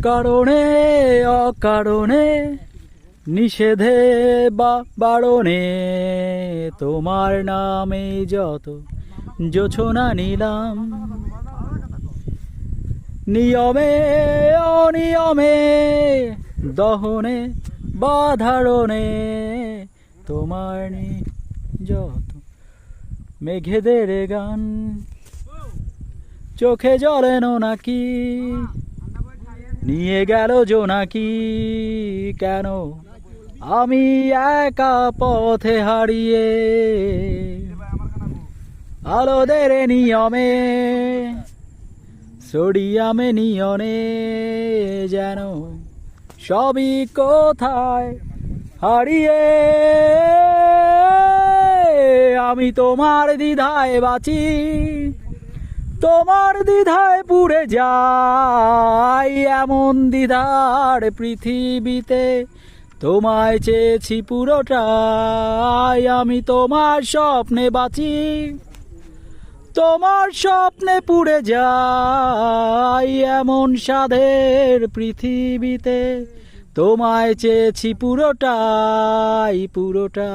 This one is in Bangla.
কারণে অকারণে নিষেধে বা বারণে তোমার নামে যত জোছনা নিলাম, নিয়মে অনিয়মে দহনে বা ধারণে তোমার যত মেঘেদের গান, চোখে জলেন নাকি নিয়ে গেল জোনাকি, কেন আমি একা পথে হারিয়ে আলোদের নিয়মে সোডিয়ামে নিয়নে যেন সবই কোথায় হারিয়ে আমি তোমার দ্বিধায় বাঁচি, তোমার দ্বিধায় পুড়ে যাই, এমন দ্বিধার পৃথিবীতে তোমায় চেয়েছি পুরোটাই। আমি তোমার স্বপ্নে বাঁচি, তোমার স্বপ্নে পুড়ে যাই, এমন সাধের পৃথিবীতে তোমায় চেয়েছি পুরোটাই পুরোটা।